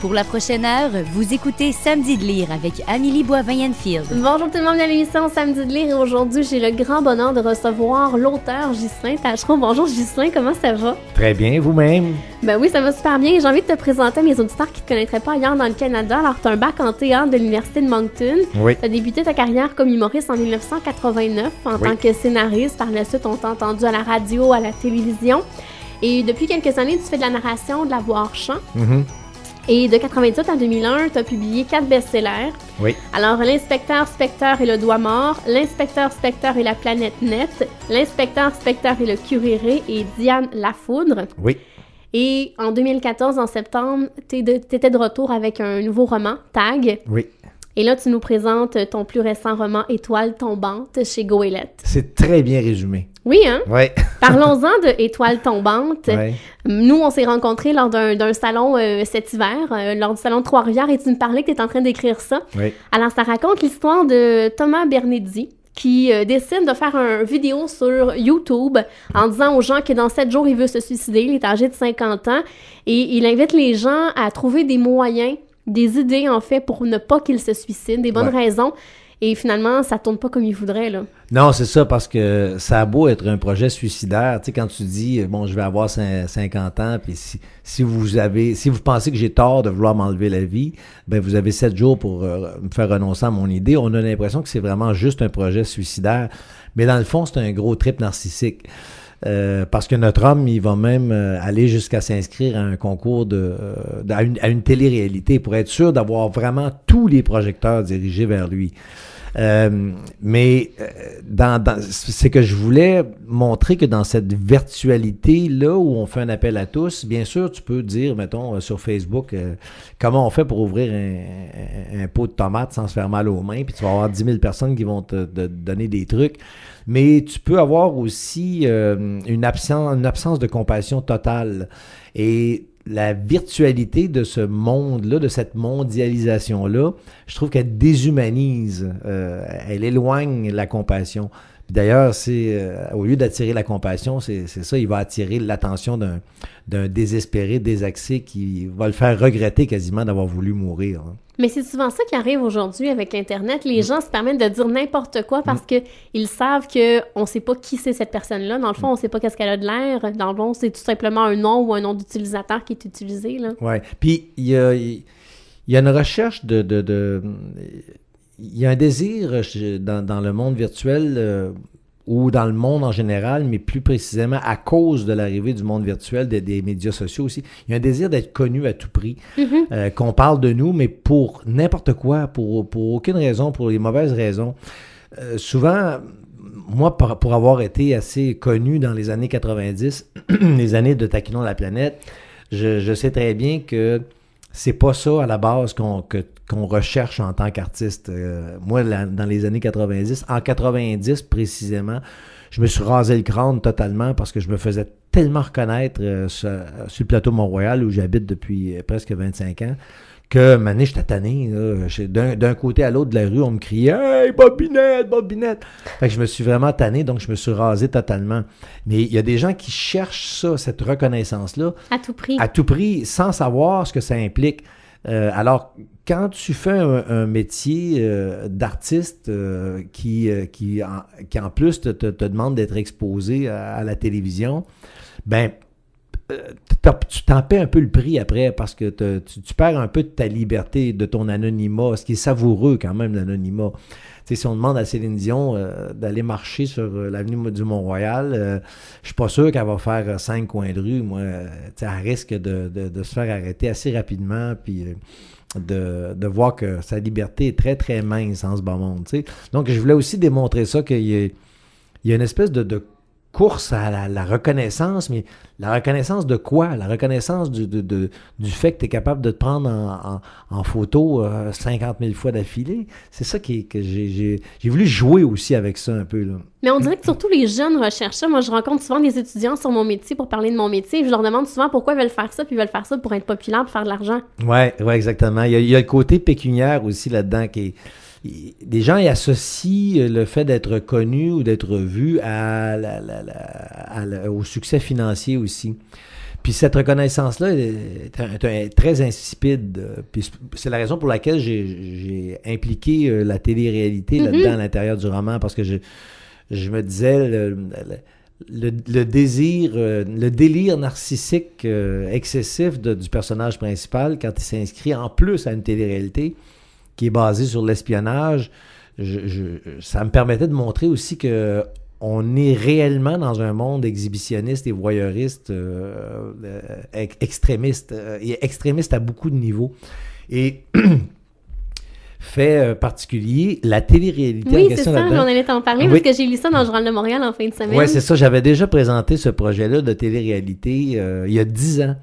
Pour la prochaine heure, vous écoutez Samedi de lire avec Amélie Boivin-Enfield. Bonjour tout le monde, bienvenue à l'émission Samedi de lire et aujourd'hui, j'ai le grand bonheur de recevoir l'auteur Ghislain Tachereau. Bonjour Ghislain, comment ça va? Très bien, vous-même? Ben oui, ça va super bien. J'ai envie de te présenter à mes auditeurs qui ne te connaîtraient pas ailleurs dans le Canada. Alors, tu as un bac en théâtre de l'Université de Moncton. Oui. Tu as débuté ta carrière comme humoriste en 1989 en tant que scénariste. Par la suite, on t'a entendu à la radio, à la télévision. Et depuis quelques années, tu fais de la narration, de la voix-chant. Et de 98 à 2001, tu as publié 4 best-sellers. Oui. Alors, L'inspecteur Specteur et le doigt mort, L'inspecteur Specteur et la planète nette, L'inspecteur Specteur et le curé et Diane la foudre. Oui. Et en 2014, en septembre, t'étais de retour avec un nouveau roman, Tag. Oui. Et là, tu nous présentes ton plus récent roman, Étoile tombante, chez Goélette. C'est très bien résumé. Oui, hein? Oui. Parlons-en de Étoile tombante. Oui. Nous, on s'est rencontrés lors d'un salon cet hiver, lors du salon de Trois-Rivières, et tu me parlais que tu étais en train d'écrire ça. Oui. Alors, ça raconte l'histoire de Thomas Bernardi, qui décide de faire une vidéo sur YouTube en disant aux gens que dans 7 jours, il veut se suicider. Il est âgé de 50 ans et il invite les gens à trouver des moyens, des idées, en fait, pour ne pas qu'ils se suicident, des bonnes raisons. Et finalement, ça tourne pas comme il voudrait, là. Non, c'est ça, parce que ça a beau être un projet suicidaire. Tu sais, quand tu dis, bon, je vais avoir 50 ans, puis si vous pensez que j'ai tort de vouloir m'enlever la vie, ben vous avez 7 jours pour me faire renoncer à mon idée. On a l'impression que c'est vraiment juste un projet suicidaire. Mais dans le fond, c'est un gros trip narcissique. Parce que notre homme, il va même aller jusqu'à s'inscrire à un concours à une télé-réalité pour être sûr d'avoir vraiment tous les projecteurs dirigés vers lui. C'est que je voulais montrer que dans cette virtualité-là où on fait un appel à tous, bien sûr, tu peux dire, mettons, sur Facebook, comment on fait pour ouvrir un pot de tomates sans se faire mal aux mains, puis tu vas avoir 10 000 personnes qui vont te donner des trucs. Mais tu peux avoir aussi une absence de compassion totale. Et la virtualité de ce monde-là, de cette mondialisation-là, je trouve qu'elle déshumanise, elle éloigne la compassion. Puis d'ailleurs, au lieu d'attirer la compassion, c'est ça, il va attirer l'attention d'un désespéré, désaxé qui va le faire regretter quasiment d'avoir voulu mourir. Hein. Mais c'est souvent ça qui arrive aujourd'hui avec Internet. Les gens se permettent de dire n'importe quoi parce qu'ils savent qu'on ne sait pas qui c'est cette personne-là. Dans le fond, on ne sait pas qu'est-ce qu'elle a de l'air. Dans le fond, c'est tout simplement un nom ou un nom d'utilisateur qui est utilisé, là. Oui. Puis, il y a une recherche il y a un désir dans le monde virtuel ou dans le monde en général, mais plus précisément à cause de l'arrivée du monde virtuel, des médias sociaux aussi. Il y a un désir d'être connu à tout prix, qu'on parle de nous, mais pour n'importe quoi, pour aucune raison, pour les mauvaises raisons. Souvent, moi, pour avoir été assez connu dans les années 90, les années de Taquinons la planète, je sais très bien que c'est pas ça à la base qu'on recherche en tant qu'artiste. Moi, dans les années 90, en 90 précisément, je me suis rasé le crâne totalement parce que je me faisais tellement reconnaître sur le plateau Mont-Royal où j'habite depuis presque 25 ans que maintenant j'étais tanné. D'un côté à l'autre de la rue, on me criait « Hey, Bobinette, Bobinette! » Fait que je me suis vraiment tanné, donc je me suis rasé totalement. Mais il y a des gens qui cherchent ça, cette reconnaissance-là. À tout prix. À tout prix, sans savoir ce que ça implique. Alors, quand tu fais un métier d'artiste qui en plus te demande d'être exposé à la télévision, ben tu t'en paies un peu le prix après parce que tu perds un peu de ta liberté, de ton anonymat, ce qui est savoureux quand même, l'anonymat. Tu sais, si on demande à Céline Dion d'aller marcher sur l'avenue du Mont-Royal, je suis pas sûr qu'elle va faire 5 coins de rue. Moi, elle risque de se faire arrêter assez rapidement, puis de voir que sa liberté est très, très mince en ce bas monde. Tu sais. Donc, je voulais aussi démontrer ça, qu'il y a une espèce de course à la reconnaissance, mais la reconnaissance de quoi? La reconnaissance du fait que tu es capable de te prendre en photo 50 000 fois d'affilée. C'est ça que j'ai voulu jouer aussi avec ça un peu, là. Mais on dirait que surtout les jeunes recherchent ça. Moi, je rencontre souvent des étudiants sur mon métier pour parler de mon métier. Je leur demande souvent pourquoi ils veulent faire ça, puis ils veulent faire ça pour être populaires, pour faire de l'argent. Ouais, exactement. Il y a le côté pécuniaire aussi là-dedans qui est... Des gens y associent le fait d'être connu ou d'être vu au succès financier aussi. Puis cette reconnaissance-là est très insipide. Puis c'est la raison pour laquelle j'ai impliqué la télé-réalité là-dedans à l'intérieur du roman, parce que je me disais le désir, le délire narcissique excessif du personnage principal quand il s'inscrit en plus à une télé-réalité qui est basée sur l'espionnage, ça me permettait de montrer aussi que on est réellement dans un monde exhibitionniste et voyeuriste, extrémiste, et extrémiste à beaucoup de niveaux. Et fait particulier, la télé-réalité oui, en question là-dedans. Oui, c'est ça, j'en allais t'en parler, parce que j'ai lu ça dans le Journal de Montréal en fin de semaine. Oui, c'est ça. J'avais déjà présenté ce projet-là de télé-réalité il y a 10 ans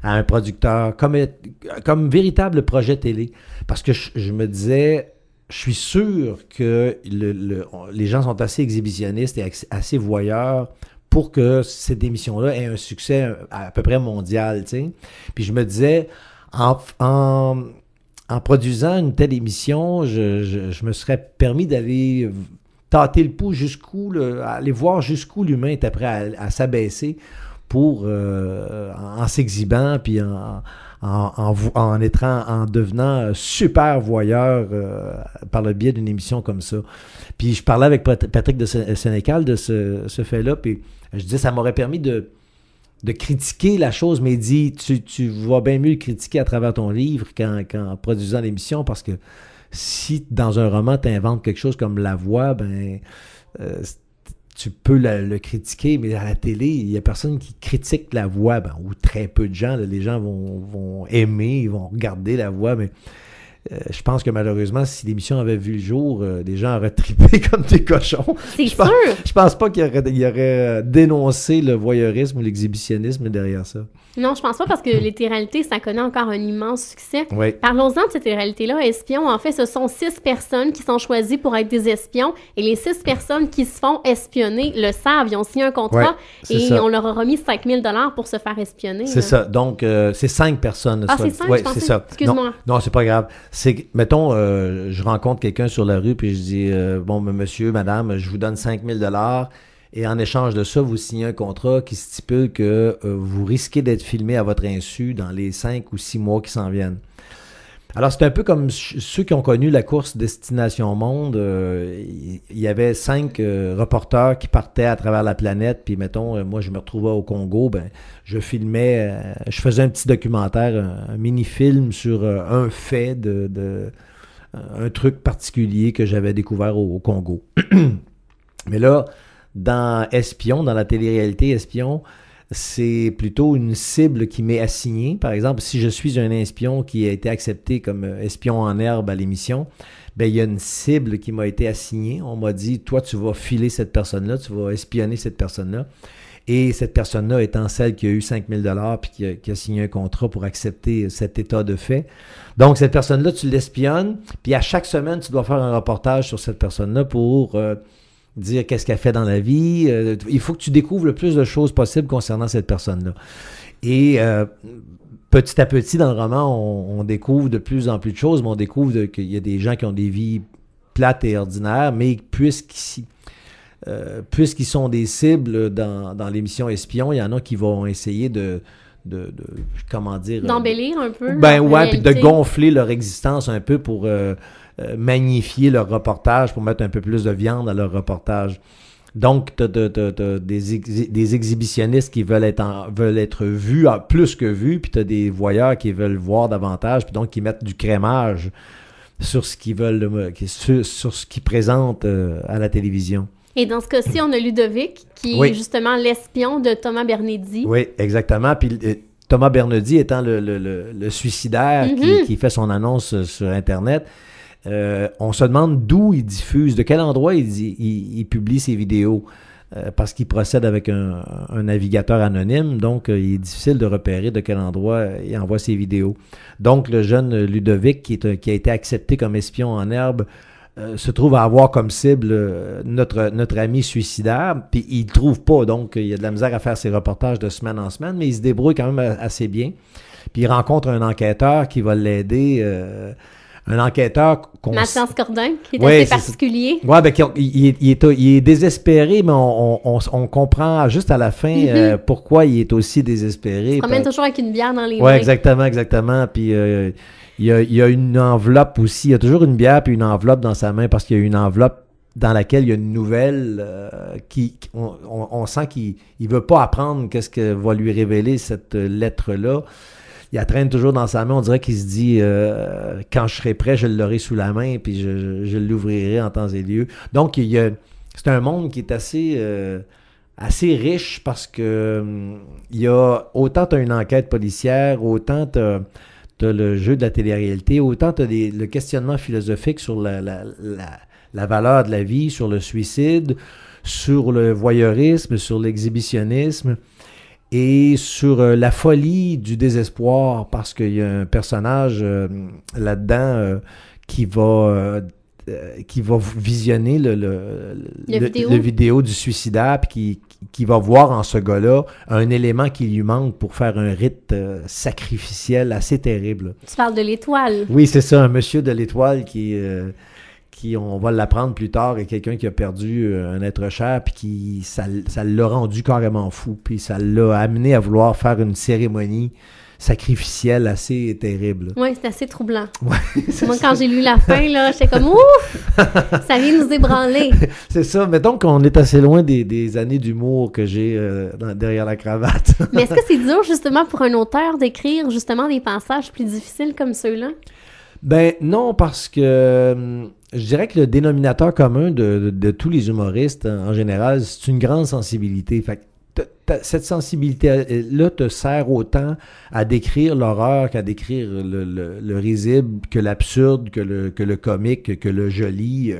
à un producteur, comme véritable projet télé. Parce que je me disais, je suis sûr que les gens sont assez exhibitionnistes et assez voyeurs pour que cette émission-là ait un succès à peu près mondial, tu sais. Puis je me disais, en produisant une telle émission, je me serais permis d'aller tâter le pouls jusqu'où, aller voir jusqu'où l'humain était prêt à s'abaisser pour, en s'exhibant, puis en devenant super voyeur par le biais d'une émission comme ça. Puis je parlais avec Patrick de Sénécal de ce fait-là, puis je disais, ça m'aurait permis de critiquer la chose, mais il dit, tu vas bien mieux le critiquer à travers ton livre qu'en produisant l'émission, parce que si dans un roman, tu inventes quelque chose comme la voix, ben tu peux le critiquer, mais à la télé, il n'y a personne qui critique la voix, ou très peu de gens. Là, les gens vont aimer, ils vont regarder la voix, mais je pense que malheureusement, si l'émission avait vu le jour, les gens auraient trippé comme des cochons. C'est sûr! Je pense pas qu'il y aurait dénoncé le voyeurisme ou l'exhibitionnisme derrière ça. Non, je pense pas, parce que les télé-réalités, ça connaît encore un immense succès. Oui. Parlons-en de cette télé-réalité-là. Espions, en fait, ce sont 6 personnes qui sont choisies pour être des espions, et les 6 personnes qui se font espionner le savent. Ils ont signé un contrat, et ça. On leur a remis 5 000 $ pour se faire espionner. C'est ça. Donc, c'est 5 personnes. Ah, c'est 5? Oui, c'est ça. Excuse-moi. Non, c'est pas grave. C'est, mettons, je rencontre quelqu'un sur la rue, puis je dis, bon, monsieur, madame, je vous donne 5 000 $, et en échange de ça, vous signez un contrat qui stipule que vous risquez d'être filmé à votre insu dans les 5 ou 6 mois qui s'en viennent. Alors, c'est un peu comme ceux qui ont connu la course Destination Monde. Il y avait 5 reporters qui partaient à travers la planète, puis mettons, moi, je me retrouvais au Congo, je filmais, je faisais un petit documentaire, un mini-film sur un fait un truc particulier que j'avais découvert au Congo. Mais là, dans Espion, dans la télé-réalité Espion, c'est plutôt une cible qui m'est assignée. Par exemple, si je suis un espion qui a été accepté comme espion en herbe à l'émission, il y a une cible qui m'a été assignée. On m'a dit, toi, tu vas filer cette personne-là, tu vas espionner cette personne-là. Et cette personne-là étant celle qui a eu 5 000 $ puis qui a signé un contrat pour accepter cet état de fait. Donc, cette personne-là, tu l'espionnes, puis à chaque semaine, tu dois faire un reportage sur cette personne-là pour dire qu'est-ce qu'elle fait dans la vie. Il faut que tu découvres le plus de choses possibles concernant cette personne-là. Et petit à petit, dans le roman, on découvre de plus en plus de choses, mais on découvre qu'il y a des gens qui ont des vies plates et ordinaires, mais puisqu'ils sont des cibles dans l'émission Espion, il y en a qui vont essayer comment dire... d'embellir un peu. Puis de gonfler leur existence un peu pour magnifier leur reportage, pour mettre un peu plus de viande à leur reportage. Donc, t'as des exhibitionnistes qui veulent être vus, plus que vus, puis t'as des voyeurs qui veulent voir davantage, puis donc qui mettent du crémage sur ce qu'ils veulent, sur ce qu'ils présentent à la télévision. Et dans ce cas-ci, on a Ludovic, qui est justement l'espion de Thomas Bernedy. Oui, exactement. Puis Thomas Bernedy étant le suicidaire qui fait son annonce sur Internet, on se demande d'où il diffuse, de quel endroit il publie ses vidéos, parce qu'il procède avec un navigateur anonyme, donc il est difficile de repérer de quel endroit il envoie ses vidéos. Donc le jeune Ludovic, qui a été accepté comme espion en herbe, se trouve à avoir comme cible notre ami suicidaire, puis il ne le trouve pas, donc il a de la misère à faire ses reportages de semaine en semaine, mais il se débrouille quand même assez bien. Puis il rencontre un enquêteur qui va l'aider un enquêteur Mathias Cordin, qui est Ouais, assez particulier. Oui, ben, il est désespéré, mais on comprend juste à la fin pourquoi il est aussi désespéré. Il se promène toujours avec une bière dans les mains. Oui, exactement. Puis il y a une enveloppe aussi. Il y a toujours une bière puis une enveloppe dans sa main parce qu'il y a une enveloppe dans laquelle il y a une nouvelle on sent qu'il ne veut pas apprendre qu'est-ce que va lui révéler cette lettre-là. Il la traîne toujours dans sa main. On dirait qu'il se dit quand je serai prêt, je l'aurai sous la main puis je l'ouvrirai en temps et lieu. Donc, c'est un monde qui est assez riche parce que il y a autant tu as une enquête policière, autant tu as le jeu de la télé-réalité, autant tu as le questionnement philosophique sur la valeur de la vie, sur le suicide, sur le voyeurisme, sur l'exhibitionnisme et sur la folie du désespoir, parce qu'il y a un personnage là-dedans qui va visionner le vidéo du suicidaire, puis qui va voir en ce gars-là un élément qui lui manque pour faire un rite sacrificiel assez terrible. Tu parles de l'étoile. Oui, c'est ça, un monsieur de l'étoile qui on va l'apprendre plus tard, est quelqu'un qui a perdu un être cher, puis ça l'a rendu carrément fou, puis ça l'a amené à vouloir faire une cérémonie sacrificielle assez terrible. Oui, c'est assez troublant. Ouais, moi, quand j'ai lu la fin, là, j'étais comme « Ouf! Ça vient nous ébranler! » C'est ça. Mettons qu'on est assez loin des années d'humour que j'ai derrière la cravate. Mais est-ce que c'est dur, justement, pour un auteur d'écrire, justement, des passages plus difficiles comme ceux-là? Ben non, parce que je dirais que le dénominateur commun de tous les humoristes, en général, c'est une grande sensibilité. Fait que cette sensibilité-là te sert autant à décrire l'horreur qu'à décrire le risible, que l'absurde, que le comique, que le joli. Tu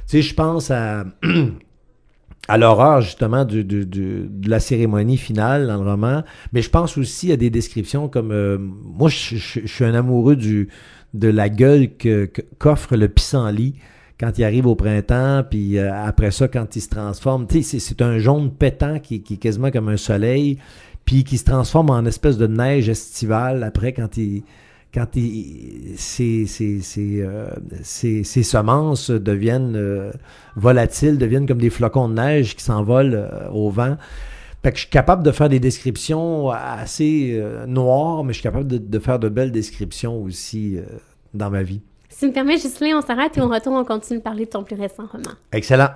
sais, je pense à l'horreur, justement, de la cérémonie finale dans le roman, mais je pense aussi à des descriptions comme... moi, je suis un amoureux de la gueule qu'offre le pissenlit quand il arrive au printemps, puis après ça, quand il se transforme. Tu sais, c'est un jaune pétant qui est quasiment comme un soleil, puis qui se transforme en espèce de neige estivale après ses semences deviennent volatiles, deviennent comme des flocons de neige qui s'envolent au vent. Fait que je suis capable de faire des descriptions assez noires, mais je suis capable de faire de belles descriptions aussi dans ma vie. Si tu me permets, Ghislain, on s'arrête et on retourne, on continue de parler de ton plus récent roman. Excellent.